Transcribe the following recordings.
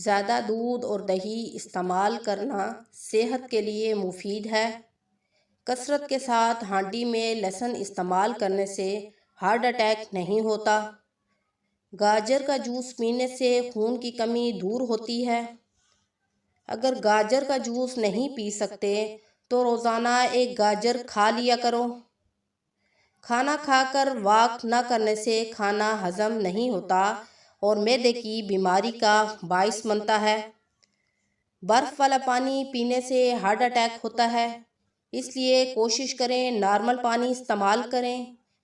زیادہ دودھ اور دہی استعمال کرنا صحت کے لیے مفید ہے۔ کثرت کے ساتھ ہانڈی میں لہسن استعمال کرنے سے ہارٹ اٹیک نہیں ہوتا۔ گاجر کا جوس پینے سے خون کی کمی دور ہوتی ہے۔ اگر گاجر کا جوس نہیں پی سکتے تو روزانہ ایک گاجر کھا لیا کرو۔ کھانا کھا کر واک نہ کرنے سے کھانا ہضم نہیں ہوتا اور معدے کی بیماری کا باعث بنتا ہے۔ برف والا پانی پینے سے ہارٹ اٹیک ہوتا ہے، اس لیے کوشش کریں نارمل پانی استعمال کریں،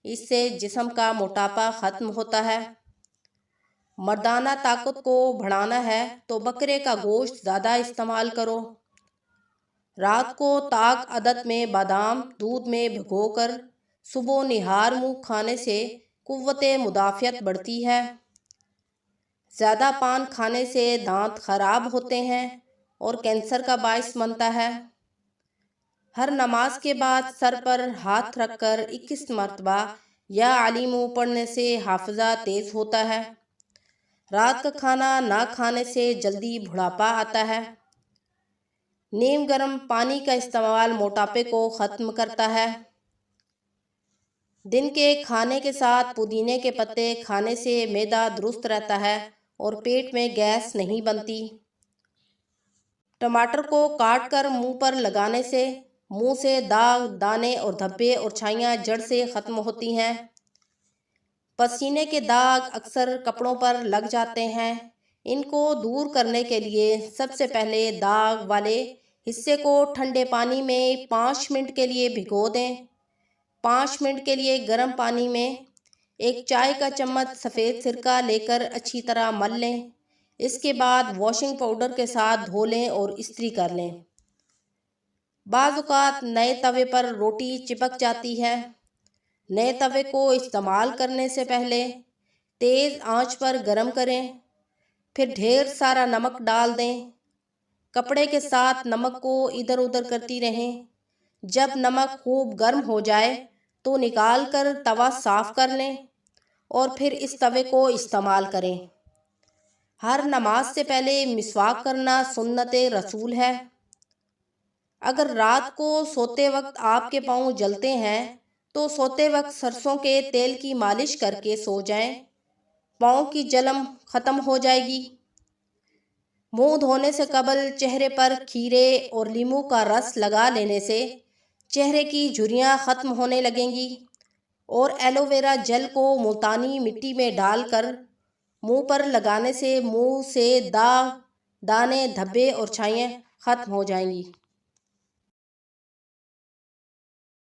اس سے جسم کا موٹاپا ختم ہوتا ہے۔ مردانہ طاقت کو بڑھانا ہے تو بکرے کا گوشت زیادہ استعمال کرو۔ رات کو طاق عدد میں بادام دودھ میں بھگو کر صبح نہار منہ کھانے سے قوت مدافعت بڑھتی ہے۔ زیادہ پان کھانے سے دانت خراب ہوتے ہیں اور کینسر کا باعث بنتا ہے۔ ہر نماز کے بعد سر پر ہاتھ رکھ کر 21 مرتبہ یا علیم پڑھنے سے حافظہ تیز ہوتا ہے۔ رات کا کھانا نہ کھانے سے جلدی بڑھاپا آتا ہے۔ نیم گرم پانی کا استعمال موٹاپے کو ختم کرتا ہے۔ دن کے کھانے کے ساتھ پودینے کے پتے کھانے سے معدہ درست رہتا ہے اور پیٹ میں گیس نہیں بنتی۔ ٹماٹر کو کاٹ کر منہ پر لگانے سے منہ سے داغ، دانے اور دھبے اور چھائیاں جڑ سے ختم ہوتی ہیں۔ پسینے کے داغ اکثر کپڑوں پر لگ جاتے ہیں، ان کو دور کرنے کے لیے سب سے پہلے داغ والے حصے کو ٹھنڈے پانی میں 5 منٹ کے لیے بھگو دیں۔ 5 منٹ کے لیے گرم پانی میں 1 چائے کا چمچ سفید سرکہ لے کر اچھی طرح مل لیں، اس کے بعد واشنگ پاؤڈر کے ساتھ دھو لیں اور استری کر لیں۔ بعض اوقات نئے توے پر روٹی چپک جاتی ہے۔ نئے توے کو استعمال کرنے سے پہلے تیز آنچ پر گرم کریں، پھر ڈھیر سارا نمک ڈال دیں۔ کپڑے کے ساتھ نمک کو ادھر ادھر کرتی رہیں۔ جب نمک خوب گرم ہو جائے تو نکال کر توا صاف کر لیں اور پھر اس توے کو استعمال کریں۔ ہر نماز سے پہلے مسواک کرنا سنت رسول ہے۔ اگر رات کو سوتے وقت آپ کے پاؤں جلتے ہیں تو سوتے وقت سرسوں کے تیل کی مالش کر کے سو جائیں، پاؤں کی جلن ختم ہو جائے گی۔ منہ دھونے سے قبل چہرے پر کھیرے اور لیموں کا رس لگا لینے سے چہرے کی جھریاں ختم ہونے لگیں گی اور ایلو ویرا جیل کو ملتانی مٹی میں ڈال کر منہ پر لگانے سے منہ سے داغ، دانے، دھبے اور چھائیاں ختم ہو جائیں گی۔